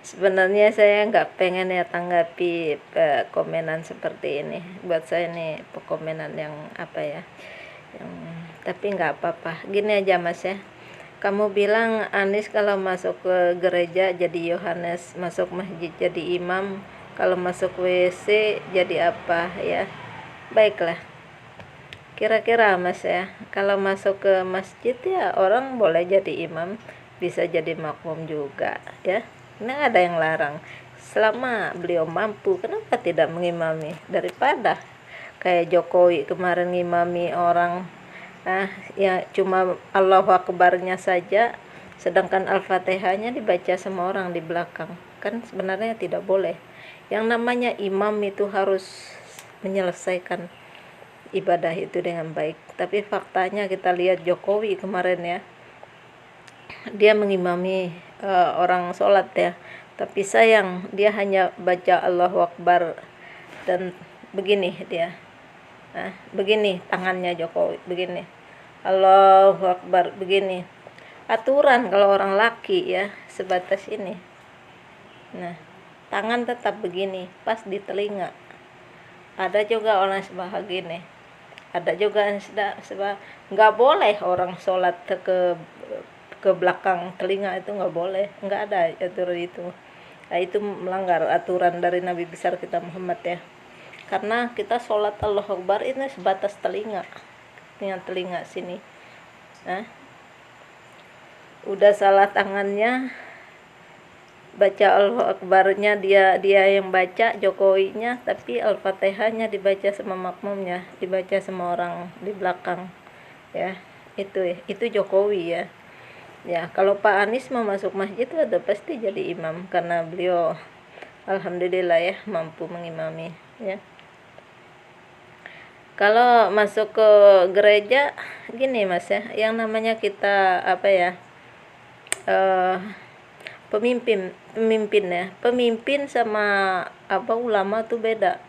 Sebenarnya saya nggak pengen ya tanggapi komenan seperti ini. Buat saya ini pekomenan yang apa ya, yang tapi nggak apa-apa. Gini aja Mas ya, kamu bilang Anies kalau masuk ke gereja jadi Yohanes, masuk masjid jadi imam, kalau masuk WC jadi apa ya. Baiklah, kira-kira Mas ya, kalau masuk ke masjid ya orang boleh jadi imam, bisa jadi makmum juga ya. Ini ada yang larang. Selama beliau mampu, kenapa tidak mengimami? Daripada kayak Jokowi kemarin ngimami orang, ya cuma Allahu Akbarnya saja, sedangkan Al-Fatihahnya dibaca sama orang di belakang. Kan sebenarnya tidak boleh. Yang namanya imam itu harus menyelesaikan ibadah itu dengan baik. Tapi faktanya kita lihat Jokowi kemarin ya, dia mengimami orang sholat ya, tapi sayang dia hanya baca Allahu Akbar dan begini dia, begini tangannya Jokowi, begini Allahu Akbar, begini. Aturan kalau orang laki ya sebatas ini. Nah, tangan tetap begini pas di telinga. Ada juga orang sebelah gini, ada juga nggak boleh orang sholat ke belakang telinga, itu nggak boleh, nggak ada aturan itu. Nah, itu melanggar aturan dari Nabi besar kita Muhammad ya, karena kita sholat Allahu Akbar ini sebatas telinga, dengan telinga sini. Nah, udah salah tangannya, baca Allahu Akbarnya dia yang baca, Jokowinya, tapi Al-Fatihahnya dibaca sama makmumnya, dibaca sama orang di belakang ya. Itu Jokowi ya. Ya, kalau Pak Anies mau masuk masjid udah pasti jadi imam, karena beliau alhamdulillah ya mampu mengimami ya. Kalau masuk ke gereja gini Mas ya, yang namanya kita apa ya, pemimpin sama apa ulama tuh beda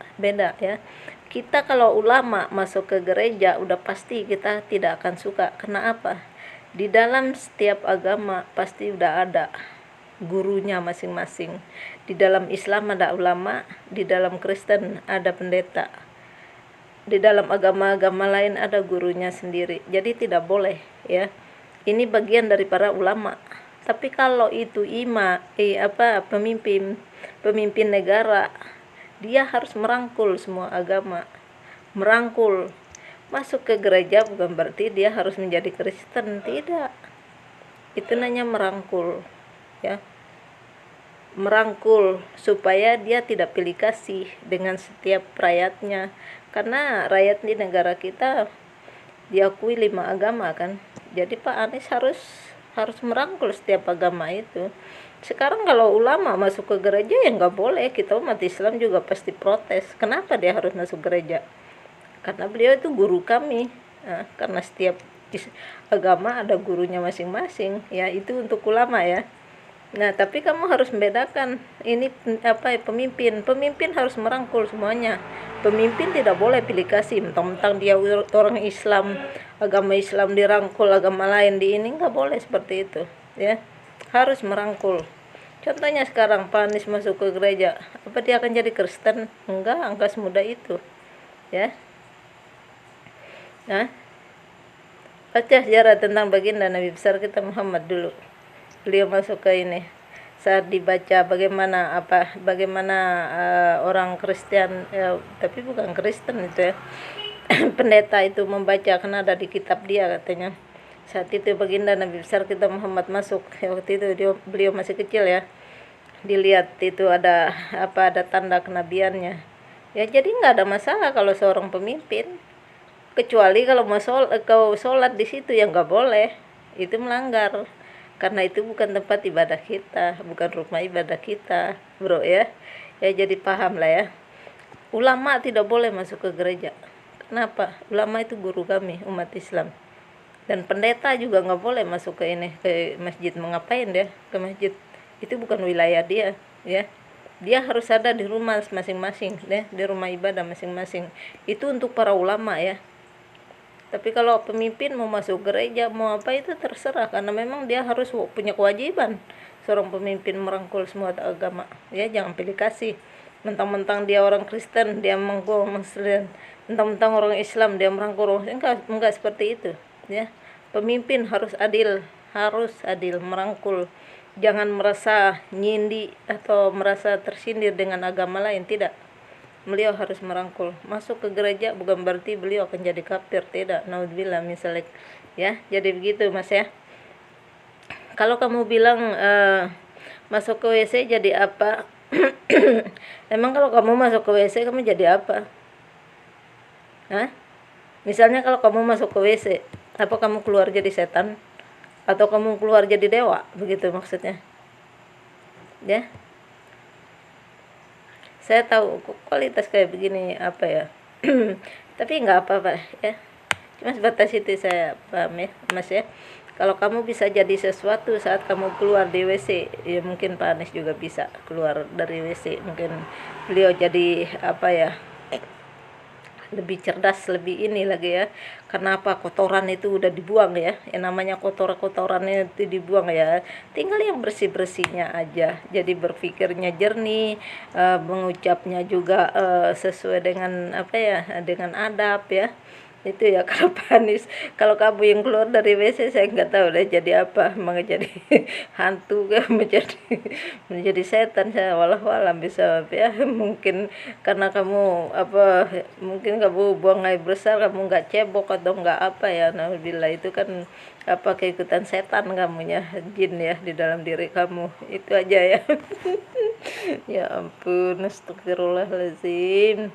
ya. Kita kalau ulama masuk ke gereja udah pasti kita tidak akan suka. Kenapa? Di dalam setiap agama pasti udah ada gurunya masing-masing. Di dalam Islam ada ulama, di dalam Kristen ada pendeta, di dalam agama-agama lain ada gurunya sendiri. Jadi tidak boleh ya. Ini bagian dari para ulama. Tapi kalau itu pemimpin negara, dia harus merangkul semua agama. Merangkul. Masuk ke gereja bukan berarti dia harus menjadi Kristen, tidak. Itu namanya merangkul ya. Merangkul supaya dia tidak pilih kasih dengan setiap rakyatnya, karena rakyat di negara kita diakui 5 agama kan. Jadi Pak Anies harus merangkul setiap agama itu. Sekarang kalau ulama masuk ke gereja ya nggak boleh, kita umat Islam juga pasti protes. Kenapa dia harus masuk gereja? Karena beliau itu guru kami. Nah, karena setiap agama ada gurunya masing-masing ya, itu untuk ulama ya. Nah, tapi kamu harus membedakan ini pemimpin harus merangkul semuanya. Pemimpin tidak boleh pilih kasih, mentang-mentang dia orang Islam, agama Islam dirangkul, agama lain di ini, nggak boleh seperti itu ya. Harus merangkul. Contohnya sekarang Pak Anies masuk ke gereja, apa dia akan jadi Kristen? Enggak semudah itu ya. Nah, baca sejarah tentang baginda Nabi besar kita Muhammad dulu. Beliau masuk ke ini, saat dibaca bagaimana orang Kristen ya, tapi bukan Kristen itu ya, pendeta itu membaca, karena ada di kitab dia katanya. Saat itu baginda Nabi besar kita Muhammad masuk ya, waktu itu beliau masih kecil ya. Dilihat itu ada tanda kenabiannya ya. Jadi nggak ada masalah kalau seorang pemimpin, kecuali kalau mau sholat di situ ya nggak boleh, itu melanggar. Karena itu bukan tempat ibadah kita, bukan rumah ibadah kita, bro ya. Ya jadi paham lah ya. Ulama tidak boleh masuk ke gereja. Kenapa? Ulama itu guru kami, umat Islam. Dan pendeta juga nggak boleh masuk ke masjid. Mengapain dia ke masjid? Itu bukan wilayah dia, ya. dia harus ada di rumah masing-masing ya, di rumah ibadah masing-masing. Itu untuk para ulama ya. Tapi kalau pemimpin mau masuk gereja mau apa itu terserah, karena memang dia harus punya kewajiban seorang pemimpin merangkul semua agama ya. Jangan pilih kasih, mentang-mentang dia orang Kristen dia merangkul Muslim, mentang-mentang orang Islam dia merangkul orang, enggak seperti itu ya. Pemimpin harus adil merangkul, jangan merasa nyindi atau merasa tersindir dengan agama lain, tidak. Beliau harus merangkul. Masuk ke gereja bukan berarti beliau akan jadi kafir, tidak. Naudzubillah misalnya ya. Jadi begitu Mas ya. Kalau kamu bilang masuk ke WC jadi apa? Emang kalau kamu masuk ke WC kamu jadi apa? Hah? Misalnya kalau kamu masuk ke WC, apa kamu keluar jadi setan? Atau kamu keluar jadi dewa? Begitu maksudnya. Ya. Saya tahu kualitas kayak begini apa ya. Tapi nggak apa-apa ya. Cuma sebatas itu saya paham ya Mas ya. Kalau kamu bisa jadi sesuatu saat kamu keluar di WC, ya mungkin Pak Anies juga bisa keluar dari WC. Mungkin beliau jadi apa ya, lebih cerdas, lebih ini lagi ya. Karena apa, kotoran itu udah dibuang ya. Yang namanya kotorannya itu dibuang ya. Tinggal yang bersih-bersihnya aja. Jadi berpikirnya jernih, mengucapnya juga sesuai dengan apa ya, dengan adab ya. Itu ya. Kalau Panis, kalau kamu yang keluar dari WC saya nggak tahu deh jadi apa, mau jadi hantu kan, menjadi setan, saya walau-walau bisa ya. Mungkin karena kamu apa, mungkin kamu buang air besar, kamu nggak cebok atau nggak apa ya, naudzubillah, itu kan apa, keikutan setan kamunya, jin ya di dalam diri kamu, itu aja ya. Ya ampun, astagfirullahaladzim.